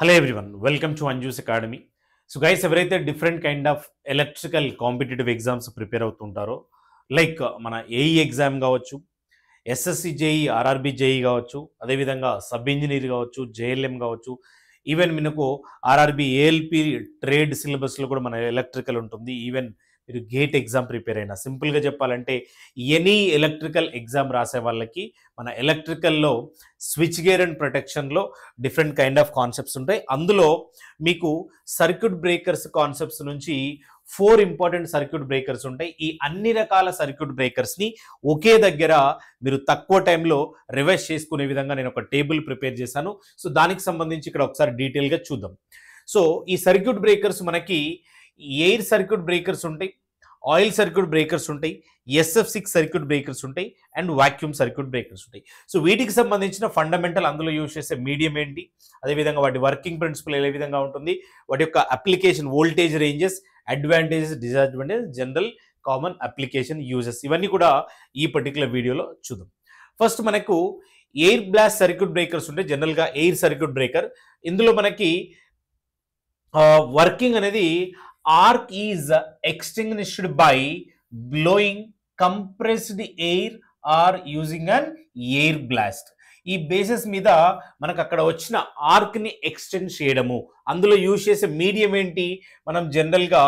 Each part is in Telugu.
Hello everyone, welcome to Anju's academy. So guys, ఎవరైతే different kind of electrical competitive exams prepare అవుతుంటారో, లైక్ మన ఏఈ ఎగ్జామ్ కావచ్చు, ఎస్ఎస్సి జేఈ, ఆర్ఆర్బి జేఈ కావచ్చు, అదేవిధంగా సబ్ ఇంజనీర్ కావచ్చు, జేఎల్ఎం కావచ్చు, ఈవెన్ మనకు ఆర్ఆర్బి ఏఎల్పి ట్రేడ్ సిలబస్లో కూడా మన ఎలక్ట్రికల్ ఉంటుంది. ఈవెన్ మీరు గేట్ ఎగ్జామ్ ప్రిపేర్ అయినా, సింపుల్గా చెప్పాలంటే ఎనీ ఎలక్ట్రికల్ ఎగ్జామ్ రాసే వాళ్ళకి మన ఎలక్ట్రికల్లో స్విచ్ గేర్ అండ్ ప్రొటెక్షన్లో డిఫరెంట్ కైండ్ ఆఫ్ కాన్సెప్ట్స్ ఉంటాయి. అందులో మీకు సర్క్యూట్ బ్రేకర్స్ కాన్సెప్ట్స్ నుంచి 4 ఇంపార్టెంట్ సర్క్యూట్ బ్రేకర్స్ ఉంటాయి. ఈ అన్ని రకాల సర్క్యూట్ బ్రేకర్స్ని ఒకే దగ్గర మీరు తక్కువ టైంలో రివైజ్ చేసుకునే విధంగా నేను ఒక టేబుల్ ప్రిపేర్ చేశాను. సో దానికి సంబంధించి ఇక్కడ ఒకసారి డీటెయిల్గా చూద్దాం. సో ఈ సర్క్యూట్ బ్రేకర్స్ మనకి ఎయిర్ సర్క్యూట్ బ్రేకర్స్ ఉంటాయి, ఆయిల్ సర్క్యూట్ బ్రేకర్స్ ఉంటాయి, SF6 సర్క్యూట్ బ్రేకర్స్ ఉంటాయి, అండ్ వాక్యూమ్ సర్క్యూట్ బ్రేకర్స్ ఉంటాయి. సో వీటికి సంబంధించిన ఫండమెంటల్, అందులో యూజ్ చేసే మీడియం ఏంటి, అదేవిధంగా వాటి వర్కింగ్ ప్రిన్సిపల్ ఏ విధంగా ఉంటుంది, వాటి యొక్క application, voltage ranges, advantages, disadvantages, general common application uses, ఇవన్నీ కూడా ఈ పర్టికులర్ వీడియోలో చూద్దాం. ఫస్ట్ మనకు ఎయిర్ బ్లాస్ట్ సర్క్యూట్ బ్రేకర్స్ ఉంటాయి. జనరల్గా ఎయిర్ సర్క్యూట్ బ్రేకర్, ఇందులో మనకి వర్కింగ్ అనేది arc is extinguished by blowing compressed air or using an air blast. ఈ బేసిస్ మీద మనకు అక్కడ వచ్చిన ఆర్క్ని ఎక్స్టెండ్ చేయడము. అందులో యూజ్ చేసే మీడియం ఏంటి, మనం జనరల్గా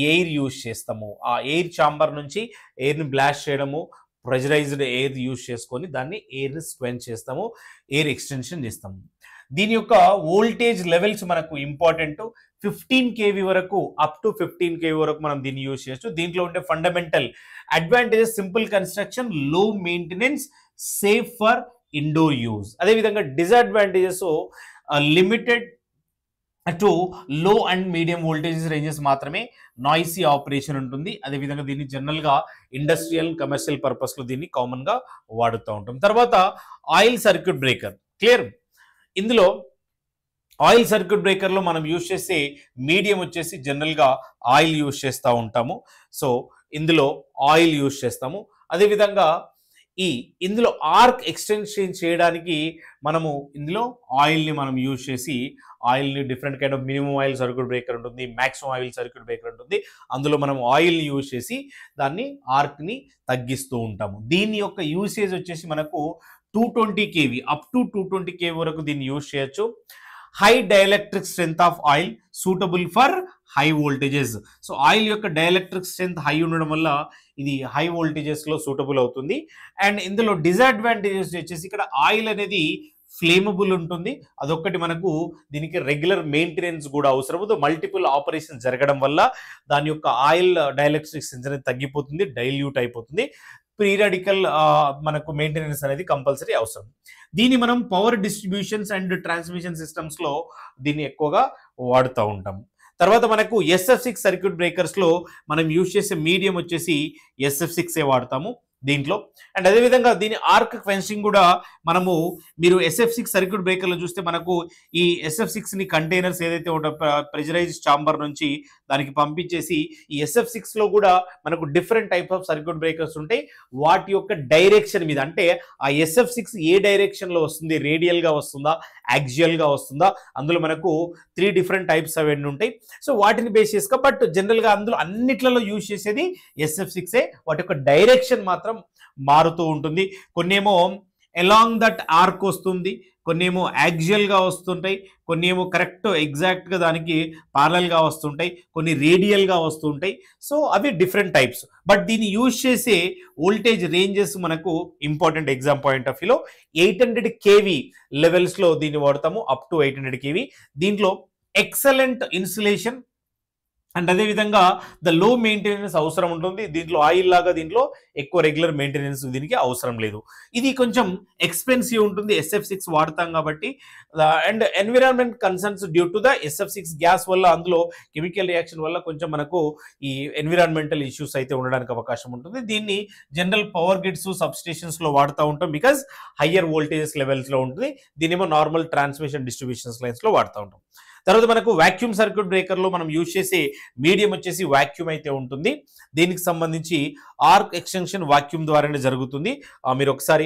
ఎయిర్ యూజ్ చేస్తాము. ఆ ఎయిర్ ఛాంబర్ నుంచి ఎయిర్ని బ్లాస్ట్ చేయడము, ప్రెజరైజ్డ్ ఎయిర్ యూజ్ చేసుకొని దాన్ని ఎయిర్ని స్క్వెంచ్ చేస్తాము, ఎయిర్ ఎక్స్టెన్షన్ చేస్తాము. దీని యొక్క వోల్టేజ్ లెవెల్స్ మనకు ఇంపార్టెంట్. 15 kV వరకు, అప్ టు 15 kV వరకు మనం దీన్ని యూజ్ చేయొచ్చు. దీంట్లో ఉండే fundamental advantages, simple construction, low maintenance, safe for indoor use. అదేవిధంగా disadvantages, limited to low and medium voltages ranges మాత్రమే, నాయిసీ ఆపరేషన్ ఉంటుంది. అదేవిధంగా దీన్ని జనరల్గా ఇండస్ట్రియల్, కమర్షియల్ పర్పస్లో దీన్ని కామన్గా వాడుతూ ఉంటాం. తర్వాత ఆయిల్ సర్క్యూట్ బ్రేకర్, క్లియర్. ఇందులో ఆయిల్ సర్క్యూట్ బ్రేకర్లో మనం యూజ్ చేసే మీడియం వచ్చేసి జనరల్గా ఆయిల్ యూజ్ చేస్తూ ఉంటాము. సో ఇందులో ఆయిల్ యూజ్ చేస్తాము. అదేవిధంగా ఇందులో ఆర్క్ ఎక్స్టెన్షన్ చేయడానికి మనము ఇందులో ఆయిల్ని మనం యూజ్ చేసి, ఆయిల్ని different kind of minimum oil circuit breaker ఉంటుంది, మ్యాక్సిమం ఆయిల్ సర్క్యూట్ బ్రేకర్ ఉంటుంది. అందులో మనం ఆయిల్ని యూజ్ చేసి దాన్ని ఆర్క్ని తగ్గిస్తూ ఉంటాము. దీని యొక్క యూసేజ్ వచ్చేసి మనకు 220 kV, అప్ టు 220 kV వరకు దీన్ని యూజ్ చేయొచ్చు. High dielectric strength of oil, suitable for high voltages. So oil యొక్క డైఎలక్ట్రిక్ స్ట్రెంత్ హై ఉండడం వల్ల ఇది హై వోల్టేజెస్లో సూటబుల్ అవుతుంది. అండ్ ఇందులో డిసడ్వాంటేజెస్ వచ్చేసి, ఇక్కడ ఆయిల్ అనేది ఫ్లేమబుల్ ఉంటుంది, అదొక్కటి మనకు. దీనికి రెగ్యులర్ మెయింటెనెన్స్ కూడా అవసరం. మల్టిపుల్ ఆపరేషన్ జరగడం వల్ల దాని యొక్క ఆయిల్ డైఎలక్ట్రిక్ స్ట్రెంత్ అనేది తగ్గిపోతుంది, డైల్యూట్ అయిపోతుంది. పీరియాడికల్ మనకు మెయింటెనెన్స్ అనేది కంపల్సరీ అవసరం. దీన్ని మనం పవర్ డిస్ట్రిబ్యూషన్స్ అండ్ ట్రాన్స్మిషన్ సిస్టమ్స్లో దీన్ని ఎక్కువగా వాడుతూ ఉంటాం. తర్వాత మనకు SF6 సర్క్యూట్ బ్రేకర్స్లో మనం యూజ్ చేసే మీడియం వచ్చేసి SF6 వాడతాము దీంట్లో. అండ్ అదేవిధంగా దీని ఆర్క్ ఫెన్సింగ్ కూడా మనము, మీరు SF6 సర్క్యూట్ బ్రేకర్లో చూస్తే మనకు ఈ SF6ని కంటైనర్స్ ఏదైతే ఉంటాయో ప్రెజరైజ్ ఛాంబర్ నుంచి దానికి పంపించేసి, ఈ SF6లో కూడా మనకు different type of circuit breakers ఉంటాయి. వాటి యొక్క డైరెక్షన్ మీద, అంటే ఆ SF6 ఏ డైరెక్షన్లో వస్తుంది, రేడియల్గా వస్తుందా, యాక్సియల్గా వస్తుందా, అందులో మనకు 3 డిఫరెంట్ టైప్స్ అవన్నీ ఉంటాయి. సో వాటిని బేస్ చేసుక, బట్ జనరల్గా అందులో అన్నిట్లలో యూజ్ చేసేది SF6. వాటి యొక్క డైరెక్షన్ మాత్రం మారుతూ ఉంటుంది. కొన్నేమో అలాంగ్ దట్ ఆర్క్ వస్తుంది, కొన్నేమో యాక్సియల్గా వస్తుంటాయి, కొన్ని ఏమో కరెక్ట్ ఎగ్జాక్ట్గా దానికి ప్యారలల్గా వస్తుంటాయి, కొన్ని రేడియల్గా వస్తుంటాయి. సో అవి డిఫరెంట్ టైప్స్. బట్ దీన్ని యూజ్ చేసే వోల్టేజ్ రేంజెస్ మనకు ఇంపార్టెంట్. ఎగ్జామ్ పాయింట్ ఆఫ్ వ్యూలో 800 kV లెవెల్స్లో దీన్ని వాడతాము, అప్ టు 800 kV. దీంట్లో ఎక్సలెంట్ ఇన్సులేషన్ అండ్ అదేవిధంగా ద లో మెయింటెనెన్స్ అవసరం ఉంటుంది. దీంట్లో ఆయిల్ లాగా దీంట్లో ఎక్కువ రెగ్యులర్ మెయింటెనెన్స్ దీనికి అవసరం లేదు. ఇది కొంచెం ఎక్స్పెన్సివ్ ఉంటుంది, SF6 వాడతాం కాబట్టి. And environment concerns due to the SF6 gas వల్ల, అందులో కెమికల్ రియాక్షన్ వల్ల కొంచెం మనకు ఈ ఎన్విరాన్మెంటల్ ఇష్యూస్ అయితే ఉండడానికి అవకాశం ఉంటుంది. దీన్ని జనరల్ పవర్ గ్రిడ్స్, సబ్స్టేషన్స్లో వాడుతూ ఉంటాం, బికాజ్ హయ్యర్ వోల్టేజెస్ లెవెల్స్లో ఉంటుంది. దీనేమో నార్మల్ ట్రాన్స్మిషన్ డిస్ట్రిబ్యూషన్స్ లైన్స్లో వాడుతూ ఉంటాం. తర్వాత మనకు వాక్యూమ్ సర్క్యూట్ బ్రేకర్లో మనం యూజ్ చేసే మీడియం వచ్చేసి వాక్యూమ్ అయితే ఉంటుంది. దీనికి సంబంధించి ఆర్క్ ఎక్స్టెన్షన్ వాక్యూమ్ ద్వారానే జరుగుతుంది. మీరు ఒకసారి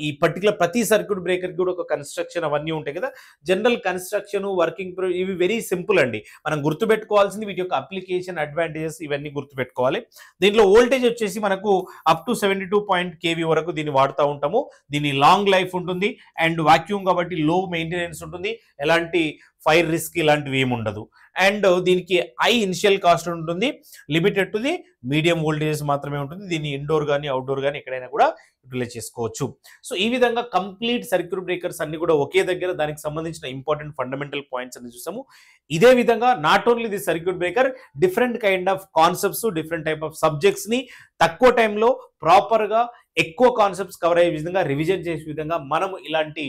ఈ పర్టికులర్ ప్రతి సర్క్యూట్ బ్రేకర్ కూడా ఒక కన్స్ట్రక్షన్ అవన్నీ ఉంటాయి కదా. జనరల్ కన్స్ట్రక్షన్, వర్కింగ్ ఇవి వెరీ సింపుల్ అండి. మనం గుర్తుపెట్టుకోవాల్సింది వీటి యొక్క అప్లికేషన్, అడ్వాంటేజెస్ ఇవన్నీ గుర్తుపెట్టుకోవాలి. దీంట్లో వోల్టేజ్ వచ్చేసి మనకు అప్ టు 72 kV వరకు దీన్ని వాడుతూ ఉంటాము. దీని లాంగ్ లైఫ్ ఉంటుంది అండ్ వాక్యూమ్ కాబట్టి లో మెయింటెనెన్స్ ఉంటుంది. ఎలాంటి ఫైర్ రిస్క్ ఇలాంటివి ఏమి ఉండదు. అండ్ దీనికి హై ఇనిషియల్ కాస్ట్ ఉంటుంది. Limited to the medium voltages మాత్రమే ఉంటుంది. దీన్ని ఇండోర్ కానీ అవుట్డోర్ కానీ ఎక్కడైనా కూడా యూటిలైజ్ చేసుకోవచ్చు. సో ఈ విధంగా కంప్లీట్ సర్క్యూట్ బ్రేకర్స్ అన్ని కూడా ఒకే దగ్గర దానికి సంబంధించిన ఇంపార్టెంట్ ఫండమెంటల్ పాయింట్స్ అని చూసాము. ఇదే విధంగా not only the circuit breaker, different kind of concepts, different type of subjects ని తక్కువ టైంలో ప్రాపర్గా ఎక్కువ కాన్సెప్ట్స్ కవర్ అయ్యే విధంగా, రివిజన్ చేసే విధంగా మనం ఇలాంటి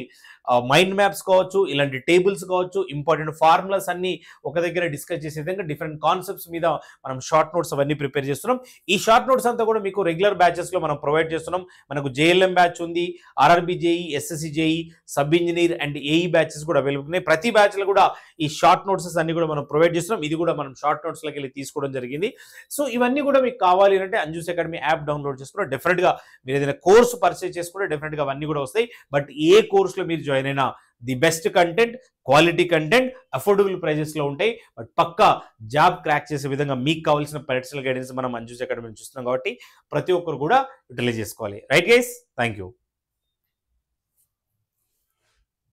మైండ్ మ్యాప్స్ కావచ్చు, ఇలాంటి టేబుల్స్ కావచ్చు, ఇంపార్టెంట్ ఫార్ములాస్ అన్ని ఒక దగ్గర డిస్కస్ చేసే విధంగా డిఫరెంట్ కాన్సెప్ట్స్ మీద మనం షార్ట్ నోట్స్ అవన్నీ ప్రిపేర్ చేస్తున్నాం. ఈ షార్ట్ నోట్స్ అంతా కూడా మీకు రెగ్యులర్ బ్యాచెస్ లో మనం ప్రొవైడ్ చేస్తున్నాం. మనకు జేఎల్ఎం బ్యాచ్ ఉంది, RRB JEE, SSC JEE, sub engineer and AE batches కూడా అవైలబుల్ ఉన్నాయి. ప్రతి బ్యాచ్ లో కూడా ఈ షార్ట్ నోట్స్ అన్ని కూడా మనం ప్రొవైడ్ చేస్తున్నాం. ఇది కూడా మనం షార్ట్ నోట్స్ లోకి వెళ్ళి తీసుకోవడం జరిగింది. సో ఇవన్నీ కూడా మీకు కావాలి అంటే అంజూస్ అకాడమీ యాప్ డౌన్లోడ్ చేసుకుని డెఫినెట్ గా మీరు ఏదైనా కోర్సు పర్చేస్ చేసుకుంటే డెఫినెట్ గా అవన్నీ కూడా వస్తాయి. బట్ ఏ కోర్సులో మీరు జాయిన్ అయినా the best content, quality content, affordable prices లో ఉంటాయి. బట్ పక్కా జాబ్ క్రాక్ చేసే విధంగా మీకు కావాల్సిన పర్సనల్ గైడెన్స్ మనం అంజూస్ అకాడమీ చూస్తున్నాం కాబట్టి ప్రతి ఒక్కరు కూడా యూటిలైజ్ చేసుకోవాలి. Right guys, thank you.